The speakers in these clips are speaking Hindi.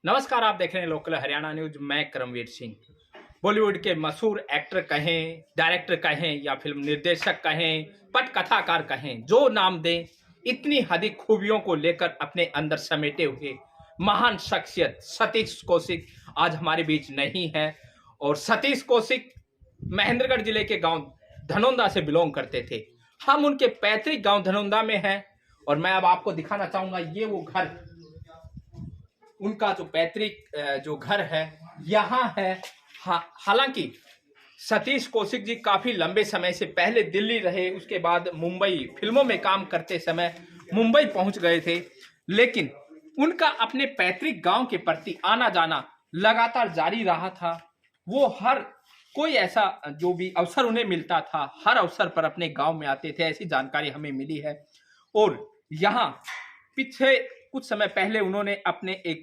नमस्कार, आप देख रहे हैं लोकल हरियाणा न्यूज। मैं करमवीर सिंह। बॉलीवुड के मशहूर एक्टर कहें, डायरेक्टर कहें या फिल्म निर्देशक कहें, पटकथाकार कहें, जो नाम दें, इतनी अधिक खूबियों को लेकर अपने अंदर समेटे हुए महान शख्सियत सतीश कौशिक आज हमारे बीच नहीं है। और सतीश कौशिक महेंद्रगढ़ जिले के गांव धनौंदा से बिलोंग करते थे। हम उनके पैतृक गांव धनौंदा में हैं और मैं अब आपको दिखाना चाहूंगा ये वो घर, उनका जो पैतृक जो घर है यहाँ है। हालांकि सतीश कौशिक जी काफी लंबे समय से पहले दिल्ली रहे, उसके बाद मुंबई फिल्मों में काम करते समय मुंबई पहुंच गए थे, लेकिन उनका अपने पैतृक गांव के प्रति आना जाना लगातार जारी रहा था। वो हर कोई ऐसा जो भी अवसर उन्हें मिलता था, हर अवसर पर अपने गांव में आते थे, ऐसी जानकारी हमें मिली है। और यहाँ पीछे कुछ समय पहले उन्होंने अपने एक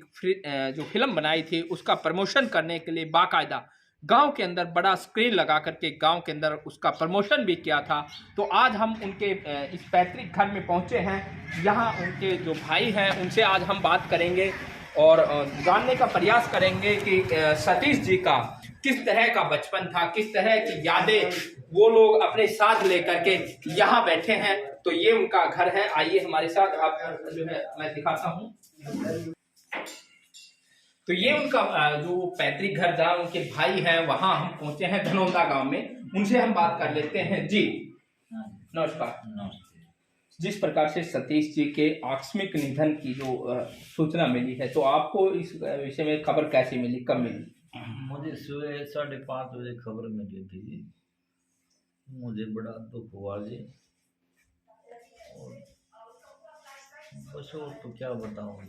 जो फिल्म बनाई थी उसका प्रमोशन करने के लिए बाकायदा गांव के अंदर बड़ा स्क्रीन लगा करके गांव के अंदर उसका प्रमोशन भी किया था। तो आज हम उनके इस पैतृक घर में पहुंचे हैं। यहाँ उनके जो भाई हैं उनसे आज हम बात करेंगे और जानने का प्रयास करेंगे कि सतीश जी का किस तरह का बचपन था, किस तरह की यादें वो लोग अपने साथ लेकर के यहाँ बैठे हैं। तो ये उनका घर है, आइए हमारे साथ, आप जो है मैं दिखाता हूँ। तो ये उनका जो पैतृक घर जहाँ उनके भाई हैं वहां हम पहुंचे हैं धनौंदा गांव में। उनसे हम बात कर लेते हैं। जी नमस्कार। जिस प्रकार से सतीश जी के आकस्मिक निधन की जो सूचना मिली है, तो आपको इस विषय में खबर कैसे मिली, कब मिली? मुझे सुबह 5:30 बजे खबर मिली थी। मुझे बड़ा दुख हुआ जी। और बस और तो क्या बताऊं।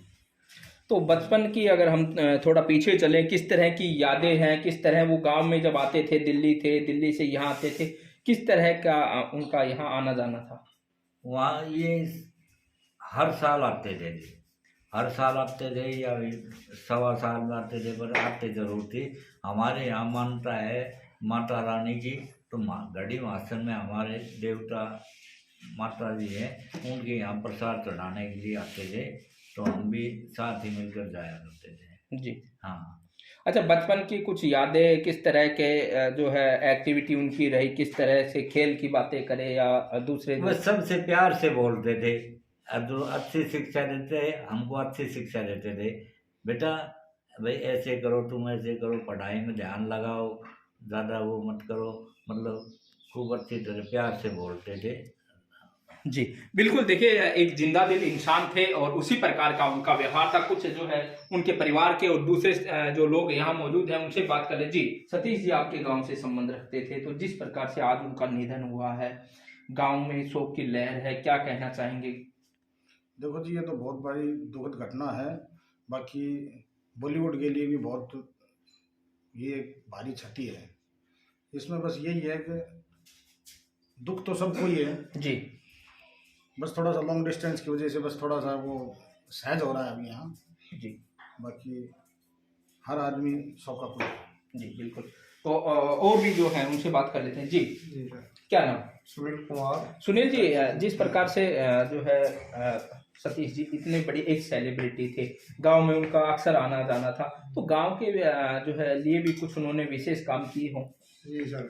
तो बचपन की अगर हम थोड़ा पीछे चलें, किस तरह की यादें हैं, किस तरह वो गांव में जब आते थे, दिल्ली से यहाँ आते थे, किस तरह का उनका यहाँ आना जाना था? वहाँ ये हर साल आते थे जी, हर साल आते थे या 1.25 साल में आते थे, पर आते जरूर थे। हमारे यहाँ मानता है माता रानी की, तो गढ़ी महासन में हमारे देवता माता जी हैं, उनके यहाँ प्रसाद चढ़ाने के लिए आते थे, तो हम भी साथ ही मिलकर जाया करते थे जी हाँ। अच्छा, बचपन की कुछ यादें, किस तरह के जो है एक्टिविटी उनकी रही, किस तरह से खेल की बातें करें या दूसरे? वह सबसे प्यार से बोलते थे और जो अच्छी शिक्षा देते, हमको अच्छी शिक्षा देते थे। बेटा भाई ऐसे करो, तुम ऐसे करो, पढ़ाई में ध्यान लगाओ, ज़्यादा वो मत करो, मतलब खूब अच्छी तरह प्यार से बोलते थे। जी बिल्कुल, देखिए एक जिंदा दिल इंसान थे और उसी प्रकार का उनका व्यवहार था। कुछ जो है उनके परिवार के और दूसरे जो लोग यहाँ मौजूद हैं उनसे बात कर ले। जी सतीश जी आपके गांव से संबंध रखते थे, तो जिस प्रकार से आज उनका निधन हुआ है, गांव में शोक की लहर है, क्या कहना चाहेंगे? देखो जी, ये तो बहुत बड़ी दुखद घटना है। बाकी बॉलीवुड के लिए भी बहुत ये भारी क्षति है। इसमें बस यही है कि दुख तो सबको ही है, जी बस थोड़ा सा लॉन्ग डिस्टेंस की वजह से बस थोड़ा सा वो सहज हो रहा है अभी यहाँ। जी बाकी हर आदमी शोकाकुल है। जी बिल्कुल। तो और भी जो है उनसे बात कर लेते हैं। जी क्या नाम? सुनील कुमार। सुनील जी, जिस प्रकार से जो है सतीश जी इतने बड़े एक सेलिब्रिटी थे, गांव में उनका अक्सर आना जाना था, तो गांव के जो है लिए भी कुछ उन्होंने विशेष काम किए हों? जी सर,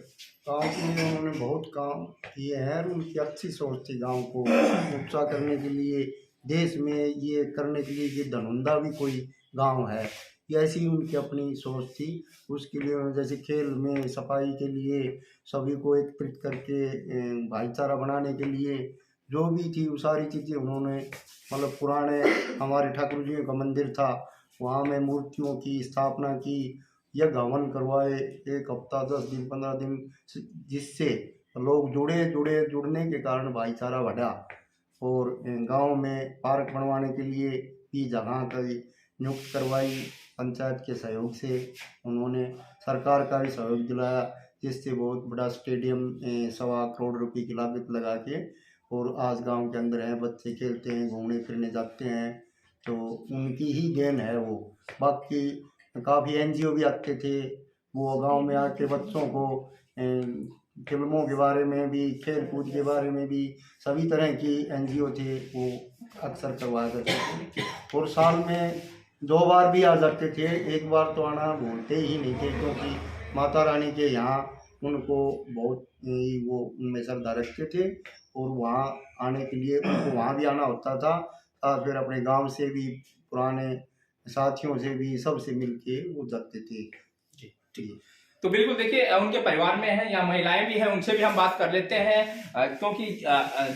गाँव के लिए उन्होंने बहुत काम किए हैं और उनकी अच्छी सोच थी गांव को ऊंचा करने के लिए, देश में ये करने के लिए। ये धनौंदा भी कोई गांव है, ये ऐसी ही उनकी अपनी सोच थी। उसके लिए उन्होंने जैसे खेल में, सफाई के लिए, सभी को एकत्रित करके भाईचारा बनाने के लिए जो भी थी वो सारी चीज़ें उन्होंने, मतलब पुराने हमारे ठाकुर जी का मंदिर था, वहाँ में मूर्तियों की स्थापना की, यह हवन करवाए 1 हफ्ता 10 दिन 15 दिन, जिससे लोग जुड़ने के कारण भाईचारा बढ़ा। और गांव में पार्क बनवाने के लिए भी जगह का नियुक्त करवाई पंचायत के सहयोग से। उन्होंने सरकार का भी सहयोग दिलाया, जिससे बहुत बड़ा स्टेडियम 1.25 करोड़ रुपए की लागत लगा के, और आज गांव के अंदर हैं, बच्चे खेलते हैं, घूमने फिरने जाते हैं, तो उनकी ही देन है वो। बाकी काफ़ी एनजीओ भी आते थे, वो गांव में आके बच्चों को फिल्मों के बारे में भी, खेल कूद के बारे में भी, सभी तरह की एनजीओ थे वो अक्सर करवाया करते थे। और साल में 2 बार भी आ जाते थे, एक बार तो आना भूलते ही नहीं थे, क्योंकि माता रानी के यहाँ उनको बहुत ही वो उनमें श्रद्धा रखते थे, और वहाँ आने के लिए उनको वहाँ भी आना होता था। और फिर अपने गांव से भी, पुराने साथियों से भी, सबसे मिलके वो जाते थे। जी। तो बिल्कुल देखिए, उनके परिवार में है या महिलाएं भी हैं, उनसे भी हम बात कर लेते हैं, क्योंकि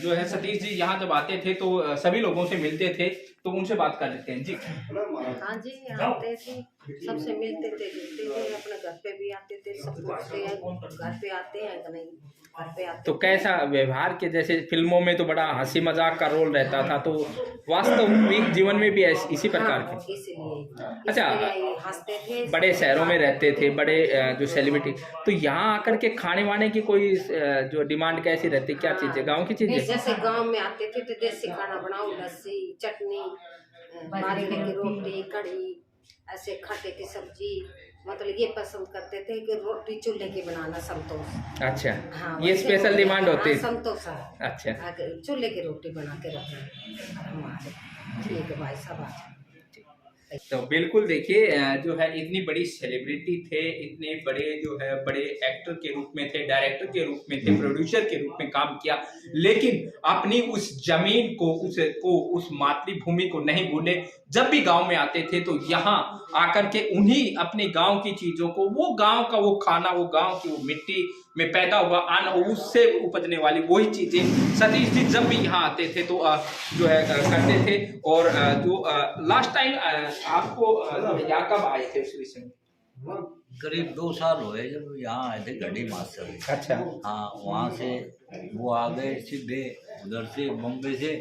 जो है सतीश जी यहाँ जब आते थे तो सभी लोगों से मिलते थे, तो उनसे बात कर लेते हैं। जी हाँ जी, आते थे, सबसे मिलते थे, जुलते थे, अपने घर पे भी आते थे, सब पूछते हैं घर पे आते हैं कि नहीं, घर पे आते। तो कैसा व्यवहार के, जैसे फिल्मों में तो बड़ा हंसी मजाक का रोल रहता था, तो वास्तविक जीवन में भी इसी प्रकार के? इसलिए अच्छा, हंसते थे, बड़े शहरों में रहते थे, बड़े जो सेलिब्रिटी, तो यहाँ आकर के खाने वाने की कोई जो डिमांड कैसी रहती, क्या चीजें, गांव की चीजें? जैसे गांव में आते थे तो देसी खाना बनाओ, लस्सी, चटनी, बाजरे की रोटी, कढ़ी, ऐसे खट्टे की सब्जी, मतलब ये पसंद करते थे कि रोटी चूल्हे की बनाना, संतोष। अच्छा, हाँ, ये स्पेशल डिमांड होती है? संतोष है। अच्छा, चूल्हे की रोटी बना के रखना हमारे। ठीक है भाई साहब, तो बिल्कुल देखिए, जो है इतनी बड़ी सेलिब्रिटी थे, इतने बड़े जो है बड़े एक्टर के रूप में थे, डायरेक्टर के रूप में थे, प्रोड्यूसर के रूप में काम किया, लेकिन अपनी उस जमीन को, उस मातृभूमि को नहीं भूले। जब भी गांव में आते थे तो यहाँ आकर के उन्हीं अपने गांव की चीजों को, वो गांव का वो खाना, वो गांव की वो मिट्टी में पैदा हुआ अन्न, उससे उपजने वाली वही चीजें सतीश जी जब भी यहाँ आते थे तो जो है करते थे। और जो लास्ट टाइम आपको यहाँ कब आए थे उस विषय में? करीब 2 साल हुए जब यहाँ आए थे गढ़ी मास्टर। अच्छा, हाँ, वहाँ से वो आ गए सीधे उधर से, बम्बे से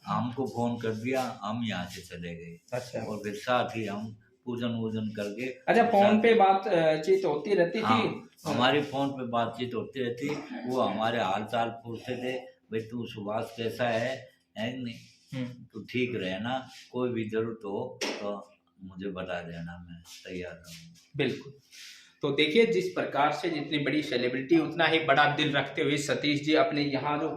हमको फोन कर दिया, हम यहाँ से चले गए। अच्छा, और फिर साथ ही हम पूजन वूजन करके। अच्छा, फोन पे बातचीत होती रहती थी? हमारी फोन पे बातचीत होती रहती, वो हमारे हाल चाल पूछते थे, भाई तू सुभाष कैसा है कि नहीं, तो ठीक रहना, कोई भी जरूरत हो तो मुझे बता देना, मैं तैयार हूँ। बिल्कुल। तो देखिए, जिस प्रकार से जितनी बड़ी सेलिब्रिटी उतना ही बड़ा दिल रखते हुए सतीश जी अपने यहाँ जो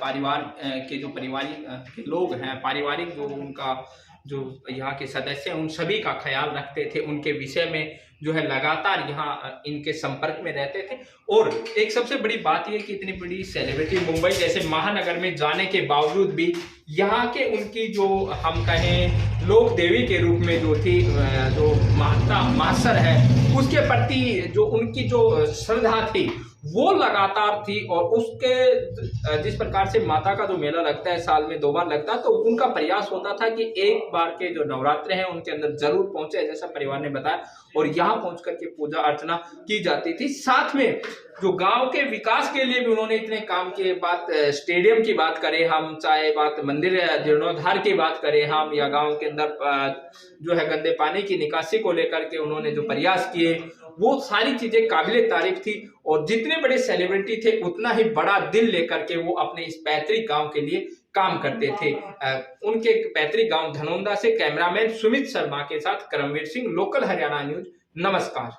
परिवार के जो पारिवारिक लोग हैं, पारिवारिक जो उनका जो यहाँ के सदस्य हैं, उन सभी का ख्याल रखते थे, उनके विषय में जो है लगातार यहाँ इनके संपर्क में रहते थे। और एक सबसे बड़ी बात यह कि इतनी बड़ी सेलिब्रिटी मुंबई जैसे महानगर में जाने के बावजूद भी यहाँ के उनकी जो हम कहें लोक देवी के रूप में जो थी, जो माता मासर है, उसके प्रति जो उनकी जो श्रद्धा थी वो लगातार थी। और उसके जिस प्रकार से माता का जो मेला लगता है, साल में 2 बार लगता है, तो उनका प्रयास होता था कि एक बार के जो नवरात्र हैं उनके अंदर जरूर पहुंचे, जैसा परिवार ने बताया, और यहाँ पहुंच करके पूजा अर्चना की जाती थी। साथ में जो गांव के विकास के लिए भी उन्होंने इतने काम किए, बात स्टेडियम की बात करें हम, चाहे बात मंदिर जीर्णोद्धार की बात करें हम, या गांव के अंदर जो है गंदे पानी की निकासी को लेकर के उन्होंने जो प्रयास किए, वो सारी चीजें काबिले तारीफ थी। और जितने बड़े सेलिब्रिटी थे उतना ही बड़ा दिल लेकर के वो अपने इस पैतृक गांव के लिए काम करते थे। उनके पैतृक गांव धनौंदा से कैमरामैन सुमित शर्मा के साथ करमवीर सिंह, लोकल हरियाणा न्यूज। नमस्कार।